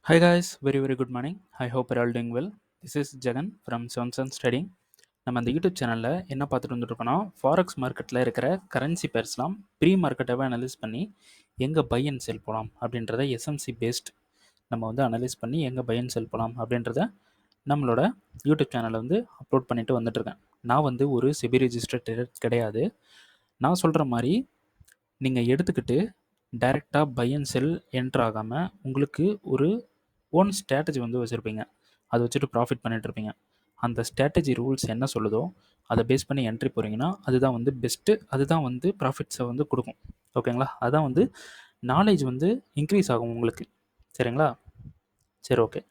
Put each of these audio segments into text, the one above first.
Hi guys, very good morning. I hope you're all doing well. This is Jagan from Sonson Studying. நம்ம அந்த YouTube சேனலில் என்ன பார்த்துட்டு வந்துட்டுருக்கோன்னா forex மார்க்கெட்டில் இருக்கிற கரன்சி பேர்ஸ்லாம் ப்ரீ மார்க்கெட்டாகவே அனலைஸ் பண்ணி எங்கே பை அண்ட் செல் போகலாம் அப்படின்றத எஸ்எம்சி பேஸ்ட் நம்ம வந்து அனலைஸ் பண்ணி எங்கே பை அண்ட் செல் போகலாம் அப்படின்றத நம்மளோட யூடியூப் சேனலில் வந்து அப்லோட் பண்ணிட்டு வந்துட்டுருக்கேன். நான் வந்து ஒரு செபி ரெஜிஸ்டர்ட் ட்ரேடர் கிடையாது. நான் சொல்கிற மாதிரி நீங்கள் எடுத்துக்கிட்டு டைரெக்டாக பை அண்ட் செல் என்ட்ரு ஆகாமல் உங்களுக்கு ஒரு ஓன் ஸ்ட்ராட்டஜி வந்து வச்சுருப்பீங்க. அதை வச்சுட்டு ப்ராஃபிட் பண்ணிட்டு இருப்பீங்க. அந்த ஸ்ட்ராட்டஜி ரூல்ஸ் என்ன சொல்லுதோ அதை பேஸ் பண்ணி என்ட்ரி போகிறீங்கன்னா அதுதான் வந்து பெஸ்ட்டு. அதுதான் வந்து ப்ராஃபிட்ஸை வந்து கொடுக்கும். ஓகேங்களா? அதான் வந்து நாலேஜ் வந்து இன்க்ரீஸ் ஆகும் உங்களுக்கு. சரிங்களா? சரி, ஓகே.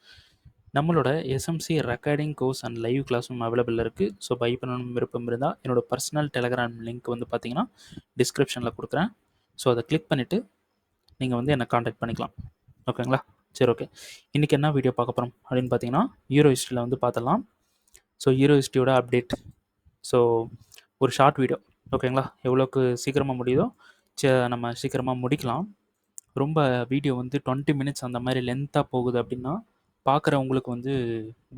நம்மளோட SMC recording course and live கிளாஸும் அவைலபிள் இருக்குது. ஸோ பை பண்ணணும் விருப்பம் இருந்தால் என்னோடய பர்சனல் டெலகிராம் லிங்க் வந்து பார்த்தீங்கன்னா டிஸ்கிரிப்ஷனில் கொடுக்குறேன். ஸோ அதை கிளிக் பண்ணிவிட்டு நீங்கள் வந்து என்னை காண்டாக்ட் பண்ணிக்கலாம். ஓகேங்களா? சரி, ஓகே. இன்றைக்கி என்ன வீடியோ பார்க்க போகிறோம் அப்படின்னு பார்த்தீங்கன்னா யூரோ ஹிஸ்ட்ரியில் வந்து பார்த்துடலாம். ஸோ யூரோ ஹிஸ்ட்ரியோட அப்டேட். ஸோ ஒரு ஷார்ட் வீடியோ. ஓகேங்களா? எவ்வளோக்கு சீக்கிரமாக முடியுதோ நம்ம சீக்கிரமாக முடிக்கலாம். ரொம்ப வீடியோ வந்து 20 மினிட்ஸ் அந்த மாதிரி லென்த்தாக போகுது அப்படின்னா பார்க்குறவங்களுக்கு வந்து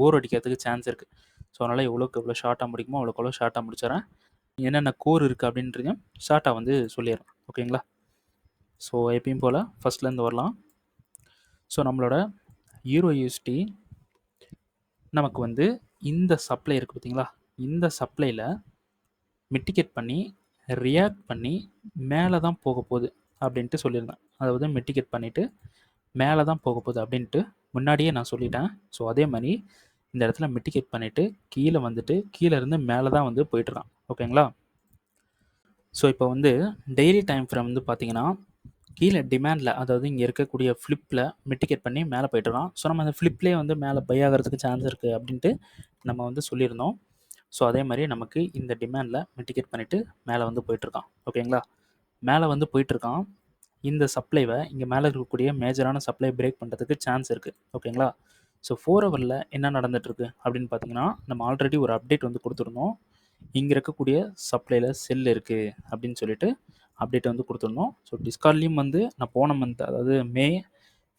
போர் அடிக்கிறதுக்கு சான்ஸ் இருக்குது. ஸோ அதனால் எவ்வளோ ஷார்ட்டாக முடிக்குமோ அவ்வளோ ஷார்ட்டாக முடிச்சிடறேன். என்னென்ன கோர் இருக்குது அப்படின்றதையும் ஷார்ட்டாக வந்து சொல்லிடுறேன். ஓகேங்களா? ஸோ எப்பயும் போல் ஃபஸ்ட்லேருந்து வரலாம். ஸோ நம்மளோட யூரோ யூஎஸ்டி நமக்கு வந்து இந்த சப்ளை இருக்குது பார்த்தீங்களா? இந்த சப்ளையில் மிட்டிகேட் பண்ணி ரியாக்ட் பண்ணி மேலே தான் போக போகுது அப்படின்ட்டு சொல்லியிருந்தேன். அதாவது மிட்டிகேட் பண்ணிவிட்டு மேலே தான் போக போகுது அப்படின்ட்டு முன்னாடியே நான் சொல்லிட்டேன். ஸோ அதே மாதிரி இந்த இடத்துல மிட்டிகேட் பண்ணிவிட்டு கீழே வந்துட்டு கீழே இருந்து மேலே தான் வந்து போயிட்டுருக்கான். ஓகேங்களா? ஸோ இப்போ வந்து டெய்லி டைம் ஃப்ரேம் வந்து பார்த்தீங்கன்னா கீழே டிமாண்டில், அதாவது இங்கே இருக்கக்கூடிய ஃப்ளிப்பில் மிட்டிகேட் பண்ணி மேலே போய்ட்டுருக்கான். ஸோ நம்ம அந்த ஃப்ளிப்லேயே வந்து மேலே பை ஆகிறதுக்கு சான்ஸ் இருக்குது அப்படின்ட்டு நம்ம வந்து சொல்லியிருந்தோம். ஸோ அதே மாதிரி நமக்கு இந்த டிமாண்டில் மிட்டிகேட் பண்ணிவிட்டு மேலே வந்து போயிட்டுருக்கான். ஓகேங்களா? மேலே வந்து போயிட்டுருக்கான். இந்த சப்ளைவை இங்கே மேலே இருக்கக்கூடிய மேஜரான சப்ளை பிரேக் பண்ணுறதுக்கு சான்ஸ் இருக்குது. ஓகேங்களா? ஸோ 4 ஹவரில் என்ன நடந்துகிட்ருக்கு அப்படின்னு பார்த்தீங்கன்னா நம்ம ஆல்ரெடி ஒரு அப்டேட் வந்து கொடுத்துருந்தோம். இங்கே இருக்கக்கூடிய சப்ளையில் செல் இருக்குது அப்படின்னு சொல்லிட்டு அப்டேட் வந்து கொடுத்துருந்தோம். ஸோ டிஸ்கார்ட்லேயும் வந்து நான் போன மந்த், அதாவது மே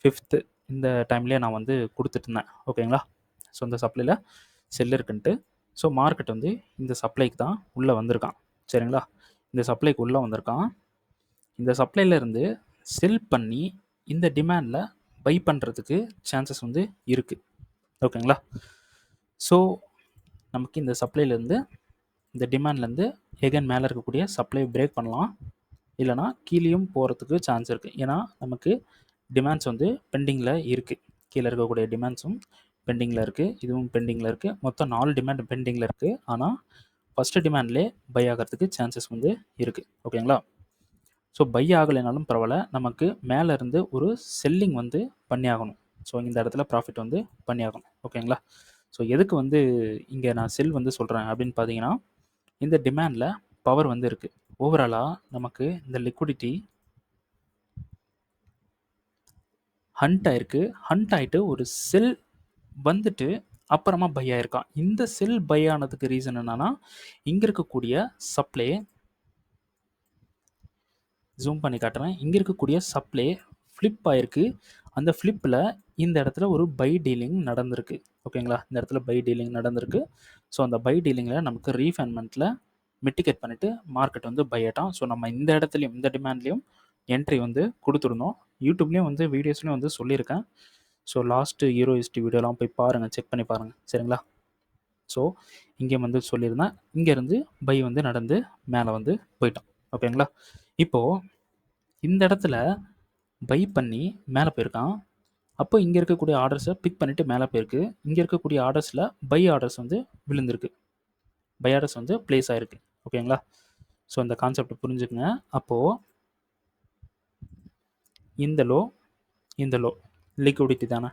5th இந்த டைம்லேயே நான் வந்து கொடுத்துட்ருந்தேன். ஓகேங்களா? ஸோ இந்த சப்ளையில் செல் இருக்குன்ட்டு. ஸோ மார்க்கெட் வந்து இந்த சப்ளைக்கு தான் உள்ளே வந்திருக்கான். சரிங்களா? இந்த சப்ளைக்கு உள்ளே வந்திருக்கான். இந்த சப்ளைலேருந்து செல் பண்ணி இந்த டிமாண்டில் பை பண்ணுறதுக்கு சான்சஸ் வந்து இருக்குது. ஓகேங்களா? ஸோ நமக்கு இந்த சப்ளைலேருந்து இந்த டிமாண்ட்லேருந்து எகைன் மேலே இருக்கக்கூடிய சப்ளை பிரேக் பண்ணலாம். இல்லைனா கீழேயும் போகிறதுக்கு சான்ஸ் இருக்குது. ஏன்னா நமக்கு டிமாண்ட்ஸ் வந்து பெண்டிங்கில் இருக்குது. கீழே இருக்கக்கூடிய டிமாண்ட்ஸும் பெண்டிங்கில் இருக்குது. இதுவும் பெண்டிங்கில் இருக்குது. மொத்தம் 4 டிமாண்ட் பெண்டிங்கில் இருக்குது. ஆனால் ஃபஸ்ட்டு டிமாண்ட்லேயே பை ஆகிறதுக்கு சான்சஸ் வந்து இருக்குது. ஓகேங்களா? ஸோ பை ஆகலைனாலும் பரவாயில்ல, நமக்கு மேலே இருந்து ஒரு செல்லிங் வந்து பண்ணி ஆகணும். ஸோ இந்த இடத்துல ப்ராஃபிட் வந்து பண்ணி ஆகணும். ஓகேங்களா? ஸோ எதுக்கு வந்து இங்கே நான் செல் வந்து சொல்கிறேன் அப்படின்னு பார்த்தீங்கன்னா இந்த டிமாண்டில் பவர் வந்து இருக்குது. ஓவராலாக நமக்கு இந்த லிக்விடிட்டி ஹண்ட் ஆயிருக்கு. ஹண்ட் ஆகிட்டு ஒரு செல் வந்துட்டு அப்புறமா பை ஆயிருக்கான். இந்த செல் பை ஆனதுக்கு ரீசன் என்னன்னா இங்கே இருக்கக்கூடிய சப்ளை, ஜூம் பண்ணி காட்டுறேன், இங்கே இருக்கக்கூடிய சப்ளை ஃப்ளிப் ஆயிருக்கு. அந்த ஃப்ளிப்பில் இந்த இடத்துல ஒரு பை டீலிங் நடந்திருக்கு. ஓகேங்களா? இந்த இடத்துல பை டீலிங் நடந்திருக்கு. ஸோ அந்த பை டீலிங்கில் நமக்கு ரீஃபைன்மெண்ட்டில் மிட்டிகேட் பண்ணிவிட்டு மார்க்கெட் வந்து பை ஆகிட்டான். ஸோ நம்ம இந்த இடத்துலையும் இந்த டிமாண்ட்லேயும் என்ட்ரி வந்து கொடுத்துருந்தோம். யூடியூப்லேயும் வந்து வீடியோஸ்லேயும் வந்து சொல்லியிருக்கேன். ஸோ லாஸ்ட்டு யூரோ ஹிஸ்ட்ரி வீடியோலாம் போய் பாருங்கள், செக் பண்ணி பாருங்கள். சரிங்களா? ஸோ இங்கே வந்து சொல்லியிருந்தேன். இங்கேருந்து பை வந்து நடந்து மேலே வந்து போயிட்டான். ஓகேங்களா? இப்போது இந்த இடத்துல பை பண்ணி மேலே போயிருக்கான். அப்போ இங்கே இருக்கக்கூடிய ஆர்டர்ஸை பிக் பண்ணிவிட்டு மேலே போயிருக்கு. இங்கே இருக்கக்கூடிய ஆர்டர்ஸில் பை ஆர்டர்ஸ் வந்து விழுந்திருக்கு. பை ஆர்டர்ஸ் வந்து ப்ளேஸ் ஆகிருக்கு. ஓகேங்களா? ஸோ இந்த கான்செப்ட் புரிஞ்சுக்குங்க. அப்போது இந்த லோ லிக்விடிட்டி தானே.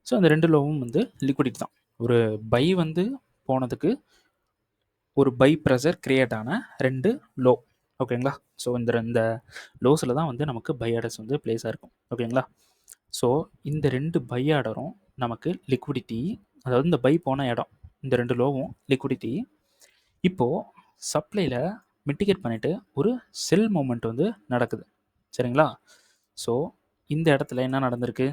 ஸோ அந்த 2 லோவும் வந்து லிக்விடிட்டி தான். ஒரு பை வந்து போனதுக்கு ஒரு பை ப்ரெஷர் கிரியேட் ஆன 2 லோ. ஓகேங்களா? ஸோ இந்த லோஸில் தான் வந்து நமக்கு பை ஆர்டர்ஸ் வந்து ப்ளேஸ் ஆகிருக்கும். ஓகேங்களா? ஸோ இந்த 2 பை ஆர்டரும் நமக்கு லிக்விடிட்டி, அதாவது இந்த பை போன இடம், இந்த 2 லோவும் லிக்விடிட்டி. இப்போது சப்ளையில் மிட்டிகேட் பண்ணிவிட்டு ஒரு செல் மூமெண்ட் வந்து நடக்குது. சரிங்களா? ஸோ இந்த இடத்துல என்ன நடந்திருக்கு,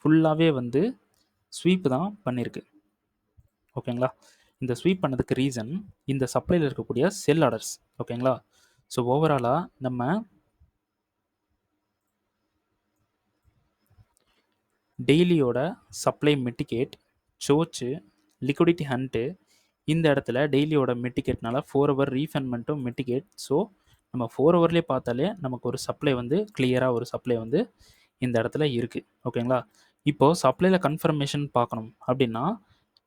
ஃபுல்லாகவே வந்து ஸ்வீப் தான் பண்ணியிருக்கு. ஓகேங்களா. இந்த ஸ்வீப் பண்ணதுக்கு ரீசன் இந்த சப்ளையில் இருக்கக்கூடிய செல் ஆர்டர்ஸ். ஓகேங்களா. ஸோ ஓவராலாக நம்ம டெய்லியோட சப்ளை மிட்டிகேட், சோச்சு, லிக்விடிட்டி ஹண்ட்டு, இந்த இடத்துல டெய்லியோட மிட்டிகேட்னால 4 ஹவர் ரீஃபண்ட்மெண்ட்டும் மிட்டிகேட். ஸோ நம்ம 4 ஹவர்லேயே பார்த்தாலே நமக்கு ஒரு சப்ளை வந்து கிளியராக ஒரு சப்ளை வந்து இந்த இடத்துல இருக்குது. ஓகேங்களா. இப்போது சப்ளையில் கன்ஃபர்மேஷன் பார்க்கணும் அப்படின்னா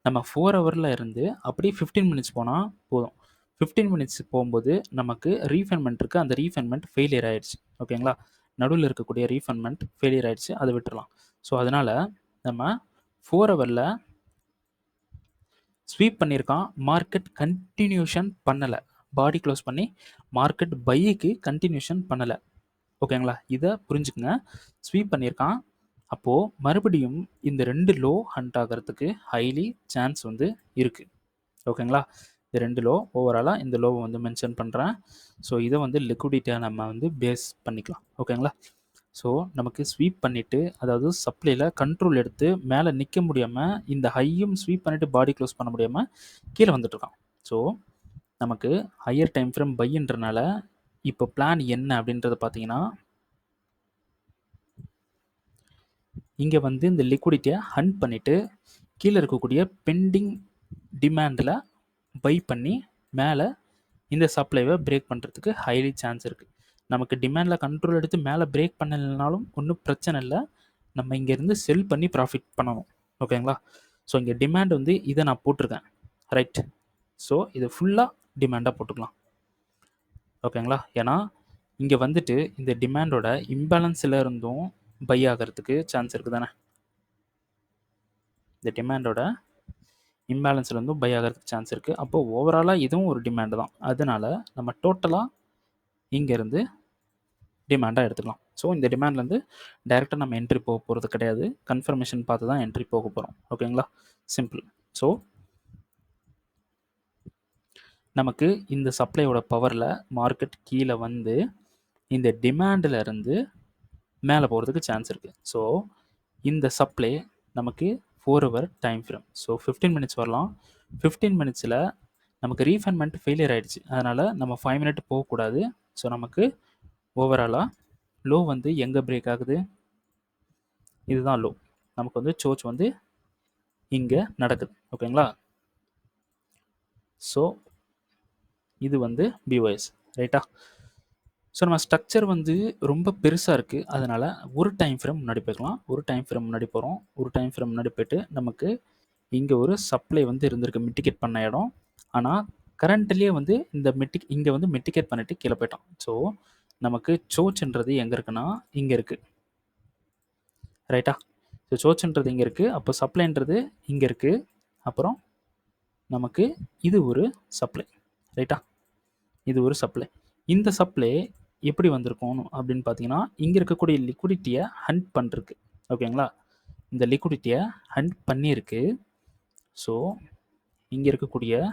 நம்ம 4 ஹவரில் இருந்து அப்படியே 15 மினிட்ஸ் போனால் போதும். 15 மினிட்ஸ் போகும்போது நமக்கு ரீஃபண்ட்மெண்ட் இருக்குது, அந்த ரீஃபண்ட்மெண்ட் ஃபெயிலியர் ஆகிடுச்சு. ஓகேங்களா. நடுவில் இருக்கக்கூடிய ரீஃபண்ட்மெண்ட் ஃபெயிலியர் ஆகிடுச்சு, அதை விட்டுடலாம். ஸோ அதனால் நம்ம 4 ஹவரில் ஸ்வீப் பண்ணியிருக்கான், மார்க்கெட் கண்டினியூஷன் பண்ணலை, பாடி க்ளோஸ் பண்ணி மார்க்கெட் பைக்கு கண்டினியூஷன் பண்ணலை. ஓகேங்களா. இதை புரிஞ்சுக்குங்க. ஸ்வீப் பண்ணியிருக்கான், அப்போது மறுபடியும் இந்த 2 லோ ஹண்ட் ஆகிறதுக்கு ஹைலி சான்ஸ் வந்து இருக்குது. ஓகேங்களா. இந்த 2 லோ ஓவராலாக இந்த லோவை வந்து மென்ஷன் பண்ணுறேன். ஸோ இதை வந்து லிக்விடிட்டியாக நம்ம வந்து பேஸ் பண்ணிக்கலாம். ஓகேங்களா. ஸோ நமக்கு ஸ்வீப் பண்ணிவிட்டு, அதாவது சப்ளையில் கண்ட்ரோல் எடுத்து மேலே நிற்க முடியாமல், இந்த ஹையும் ஸ்வீப் பண்ணிவிட்டு பாடி க்ளோஸ் பண்ண முடியாமல் கீழே வந்துட்டுருக்கான். ஸோ நமக்கு ஹையர் டைம் ஃப்ரேம் பைன்றனால இப்போ பிளான் என்ன அப்படின்றத பார்த்தீங்கன்னா, இங்கே வந்து இந்த லிக்விடிட்டியை ஹண்ட் பண்ணிவிட்டு கீழே இருக்கக்கூடிய பெண்டிங் டிமாண்டில் பை பண்ணி மேலே இந்த சப்ளைவை பிரேக் பண்ணுறதுக்கு ஹைலி சான்ஸ் இருக்குது. நமக்கு டிமாண்டில் கண்ட்ரோல் எடுத்து மேலே பிரேக் பண்ணலைனாலும் ஒன்றும் பிரச்சனை இல்லை, நம்ம இங்கேருந்து செல் பண்ணி ப்ராஃபிட் பண்ணணும். ஓகேங்களா. ஸோ இங்கே டிமாண்ட் வந்து இதை நான் போட்டிருக்கேன், ரைட். ஸோ இது ஃபுல்லாக டிமாண்டாக போட்டுக்கலாம். ஓகேங்களா. ஏன்னா இங்கே வந்துட்டு இந்த டிமாண்டோட இம்பேலன்ஸில் இருந்தும் பை ஆகிறதுக்கு சான்ஸ் இருக்குது தானே. இந்த டிமாண்டோட இம்பேலன்ஸில் இருந்தும் பை ஆகிறதுக்கு சான்ஸ் இருக்குது. அப்போது ஓவராலாக இதுவும் ஒரு டிமாண்டு தான். அதனால் நம்ம டோட்டலாக இங்கேருந்து டிமாண்டாக எடுத்துக்கலாம். ஸோ இந்த டிமாண்ட்லேருந்து டைரெக்டாக நம்ம என்ட்ரி போக போகிறது கிடையாது, கன்ஃபர்மேஷன் பார்த்து தான் என்ட்ரி போக போகிறோம். ஓகேங்களா. சிம்பிள். ஸோ நமக்கு இந்த சப்ளையோட பவரில் மார்க்கெட் கீழே வந்து இந்த டிமாண்டில் இருந்து மேலே போகிறதுக்கு சான்ஸ் இருக்குது. ஸோ இந்த சப்ளை நமக்கு 4 hour time frame. So 15 minutes வரலாம். 15 மினிட்ஸில் நமக்கு ரீஃபண்ட்மெண்ட் ஃபெயிலியர் ஆகிடுச்சு, அதனால் நம்ம 5 மினிட் போகக்கூடாது. ஸோ நமக்கு ஓவராலாக லோ வந்து எங்கே பிரேக் ஆகுது, இதுதான் லோ. நமக்கு வந்து சோச் வந்து இங்கே நடக்குது. ஓகேங்களா. ஸோ இது வந்து பிஓஎஸ், ரைட்டா. ஸோ நம்ம ஸ்ட்ரக்சர் வந்து ரொம்ப பெருசாக இருக்குது, அதனால் ஒரு டைம் ஃப்ரேம் முன்னாடி போய்க்கலாம். ஒரு டைம் ஃப்ரேம் முன்னாடி போகிறோம். ஒரு டைம் ஃப்ரேம் முன்னாடி போய்ட்டு நமக்கு இங்கே ஒரு சப்ளை வந்து இருந்திருக்கு, மிட்டிகேட் பண்ண இடம். ஆனால் கரண்ட்லேயே வந்து இந்த இங்கே வந்து மிட்டிகேட் பண்ணிவிட்டு கீழே போயிட்டான். ஸோ நமக்கு சோச்சுன்றது எங்கே இருக்குன்னா இங்கே இருக்குது, ரைட்டா. ஸோ சோச்சுன்றது இங்கே இருக்குது, அப்போ சப்ளைன்றது இங்கே இருக்குது. அப்புறம் நமக்கு இது ஒரு சப்ளை, ரைட்டா. இது ஒரு சப்ளை. இந்த சப்ளை எப்படி வந்திருக்கும் அப்படின்னு பார்த்தீங்கன்னா, இங்கே இருக்கக்கூடிய லிக்விடிட்டியை ஹண்ட் பண்ணிருக்கு. ஓகேங்களா. இந்த லிக்விடிட்டியை ஹண்ட் பண்ணியிருக்கு. ஸோ இங்கே இருக்கக்கூடிய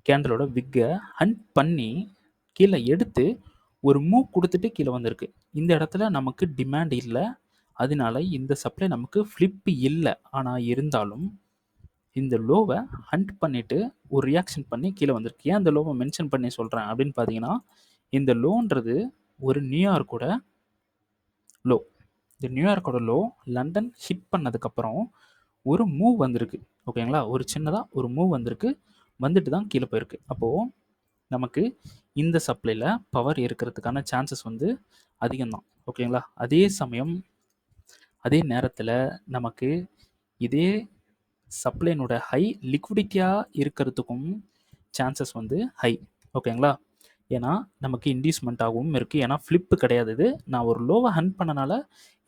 கேண்டலோட விக்கை ஹண்ட் பண்ணி கீழே எடுத்து ஒரு மூவ் கொடுத்துட்டு கீழே வந்திருக்கு. இந்த இடத்துல நமக்கு டிமாண்ட் இல்லை, அதனால இந்த சப்ளை நமக்கு ஃப்ளிப் இல்லை. ஆனால் இருந்தாலும் இந்த லோவை ஹண்ட் பண்ணிவிட்டு ஒரு ரியாக்ஷன் பண்ணி கீழே வந்திருக்கு. ஏன் அந்த லோவை மென்ஷன் பண்ணி சொல்கிறேன் அப்படின்னு பார்த்தீங்கன்னா, இந்த லோன்றது ஒரு நியூயார்க்கோட லோ. இந்த நியூயார்க்கோட லோ லண்டன் ஹிட் பண்ணதுக்கப்புறம் ஒரு மூவ் வந்திருக்கு. ஓகேங்களா. ஒரு சின்னதாக ஒரு மூவ் வந்திருக்கு, வந்துட்டு தான் கீழே போயிருக்கு. அப்போது நமக்கு இந்த சப்ளையில் பவர் இருக்கிறதுக்கான சான்சஸ் வந்து அதிகம்தான். ஓகேங்களா. அதே சமயம் அதே நேரத்தில் நமக்கு இதே சப்ளைனோட ஹை லிக்விடிட்டியாக இருக்கிறதுக்கும் சான்சஸ் வந்து ஹை. ஓகேங்களா. ஏன்னா நமக்கு இன்டியூஸ்மெண்ட்டாகவும் இருக்குது, ஏன்னா ஃப்ளிப்பு கிடையாது. இது நான் ஒரு லோவை ஹண்ட் பண்ணனால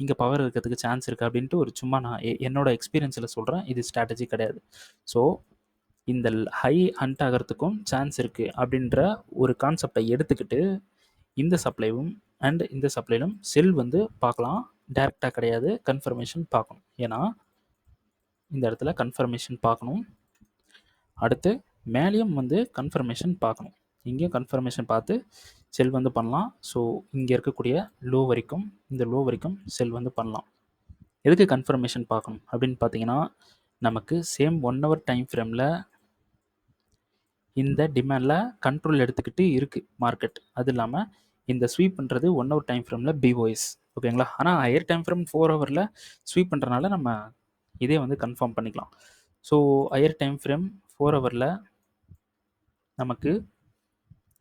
இங்கே பவர் இருக்கிறதுக்கு சான்ஸ் இருக்குது அப்படின்ட்டு ஒரு சும்மா நான் என்னோட எக்ஸ்பீரியன்ஸில் சொல்கிறேன், இது ஸ்ட்ராட்டஜி கிடையாது. ஸோ இந்த ஹை ஹண்ட் ஆகிறதுக்கும் சான்ஸ் இருக்குது அப்படின்ற ஒரு கான்செப்டை எடுத்துக்கிட்டு இந்த சப்ளைவும் அண்ட் இந்த சப்ளைலும் செல் வந்து பார்க்கலாம், டைரெக்டாக கிடையாது, கன்ஃபர்மேஷன் பார்க்கணும். ஏன்னா இந்த இடத்துல கன்ஃபர்மேஷன் பார்க்கணும், அடுத்து மேலேயும் வந்து கன்ஃபர்மேஷன் பார்க்கணும். இங்கேயும் கன்ஃபர்மேஷன் பார்த்து செல் வந்து பண்ணலாம். ஸோ இங்கே இருக்கக்கூடிய லோ வரைக்கும், இந்த லோ வரைக்கும் செல் வந்து பண்ணலாம். எதுக்கு கன்ஃபர்மேஷன் பார்க்கணும் அப்படின்னு பார்த்தீங்கன்னா, நமக்கு சேம் 1 ஹவர் டைம் ஃப்ரேமில் இந்த டிமாண்டில் கண்ட்ரோல் எடுத்துக்கிட்டு இருக்குது மார்க்கெட். அது இல்லாமல் இந்த ஸ்வீப்ன்றது 1 ஹவர் டைம் ஃப்ரேமில் பிஓஎஸ், ஓகேங்களா. ஆனால் ஹையர் டைம் ஃப்ரேம் 4 ஹவரில் ஸ்வீப் பண்ணுறனால நம்ம இதே வந்து கன்ஃபார்ம் பண்ணிக்கலாம். ஸோ ஹையர் டைம் ஃப்ரேம் 4 ஹவரில் நமக்கு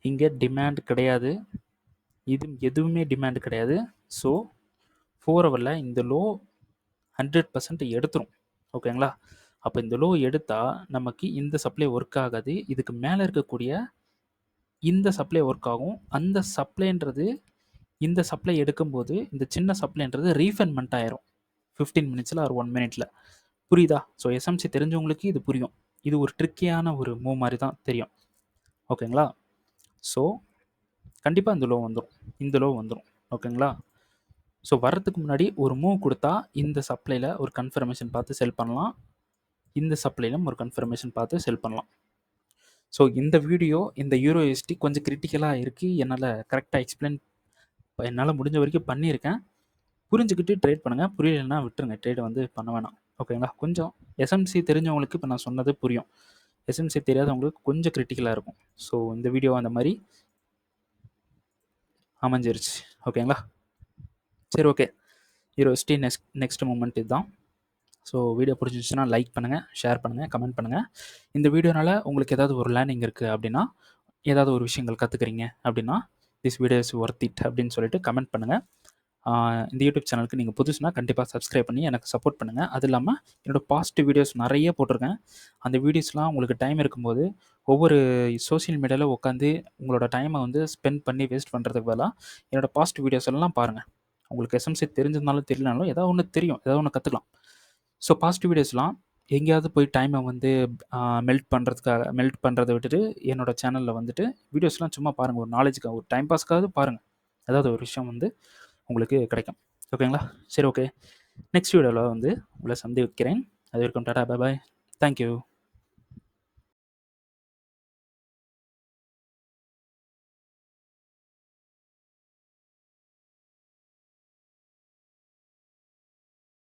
இங்கே டிமாண்ட் கிடையாது, இது எதுவுமே டிமாண்ட் கிடையாது. ஸோ 4 ஹவரில் இந்த லோ 100% எடுத்துரும், ஓகேங்களா. அப்போ இந்த லோ எடுத்தால் நமக்கு இந்த சப்ளை ஒர்க் ஆகாது, இதுக்கு மேலே இருக்கக்கூடிய இந்த சப்ளை ஒர்க் ஆகும். அந்த சப்ளைன்றது இந்த சப்ளை எடுக்கும்போது இந்த சின்ன சப்ளைன்றது ரீஃபண்ட்மெண்ட் ஆயிரும் 15 மினிட்ஸில் ஒரு 1 மினிட்ல. புரியுதா? ஸோ எஸ்எம்சி தெரிஞ்சவங்களுக்கு இது புரியும். இது ஒரு ட்ரிக்கியான ஒரு மூவ் மாதிரி தான் தெரியும், ஓகேங்களா. ஸோ கண்டிப்பாக இந்த லோ வந்துடும், இந்த லோ வந்துடும், ஓகேங்களா. ஸோ வர்றதுக்கு முன்னாடி ஒரு மூவ் கொடுத்தா இந்த சப்ளையில் ஒரு கன்ஃபர்மேஷன் பார்த்து செல் பண்ணலாம், இந்த சப்ளையிலும் ஒரு கன்ஃபர்மேஷன் பார்த்து செல் பண்ணலாம். ஸோ இந்த வீடியோ இந்த யூரோஎஸ்டி கொஞ்சம் கிரிட்டிக்கலாக இருக்குது. என்னால் கரெக்டாக எக்ஸ்பிளைன் என்னால் முடிஞ்ச வரைக்கும் பண்ணியிருக்கேன். புரிஞ்சுக்கிட்டு ட்ரேட் பண்ணுங்கள், புரியலைன்னா விட்டுருங்க, ட்ரேட் வந்து பண்ண வேணாம், ஓகேங்களா. கொஞ்சம் எஸ்எம்சி தெரிஞ்சவங்களுக்கு இப்போ நான் சொன்னது புரியும், எஸ்எம்சி தெரியாதவங்களுக்கு கொஞ்சம் கிரிட்டிக்கலாக இருக்கும். ஸோ இந்த வீடியோ அந்த மாதிரி அமைஞ்சிருச்சு, ஓகேங்களா. சரி, ஓகே. யூரோஎஸ்டி நெக்ஸ்ட் மூமெண்ட் இதுதான். ஸோ வீடியோ பிடிச்சிருந்துச்சுன்னா லைக் பண்ணுங்கள், ஷேர் பண்ணுங்கள், கமெண்ட் பண்ணுங்கள். இந்த வீடியோனால் உங்களுக்கு ஏதாவது ஒரு லேர்னிங் இருக்குது அப்படின்னா, ஏதாவது ஒரு விஷயங்கள் கற்றுக்குறீங்க அப்படின்னா, this video is worth it அப்படின்னு சொல்லிட்டு கமெண்ட் பண்ணுங்கள். இந்த யூடியூப் சேனலுக்கு நீங்கள் புதுசுனா கண்டிப்பாக சப்ஸ்கிரைப் பண்ணி எனக்கு சப்போர்ட் பண்ணுங்கள். அது இல்லாமல் என்னோடய பாசிட்டிவ் வீடியோஸ் நிறைய போட்டிருக்கேன். அந்த வீடியோஸ்லாம் உங்களுக்கு டைம் இருக்கும்போது ஒவ்வொரு சோஷியல் மீடியாவில் உட்காந்து உங்களோட டைமை வந்து ஸ்பெண்ட் பண்ணி வேஸ்ட் பண்ணுறதுக்கு பதிலாக என்னோடய பாசிட்டிவ் வீடியோஸ் எல்லாம் பாருங்கள். உங்களுக்கு எஸ்எம்சி தெரிஞ்சிருந்தாலும் தெரியலனாலும் ஏதாவது ஒன்று தெரியும், ஏதாவது ஒன்று கற்றுக்கலாம். ஸோ பாசிட்டிவ் வீடியோஸ்லாம் எங்கேயாவது போய் டைமை வந்து மெல்ட் பண்ணுறதை விட்டுட்டு என்னோடய சேனலில் வந்துட்டு வீடியோஸ்லாம் சும்மா பாருங்கள், ஒரு நாலேஜுக்காக, ஒரு டைம் பாஸ்க்காவது பாருங்கள், ஏதாவது ஒரு விஷயம் வந்து உங்களுக்கு கிடைக்கும், ஓகேங்களா. சரி, ஓகே. நெக்ஸ்ட் வீடியோவில் வந்து உங்களை சந்திக்கிறேன். அது வரைக்கும் டாடா, பை பாய், தேங்க்யூ.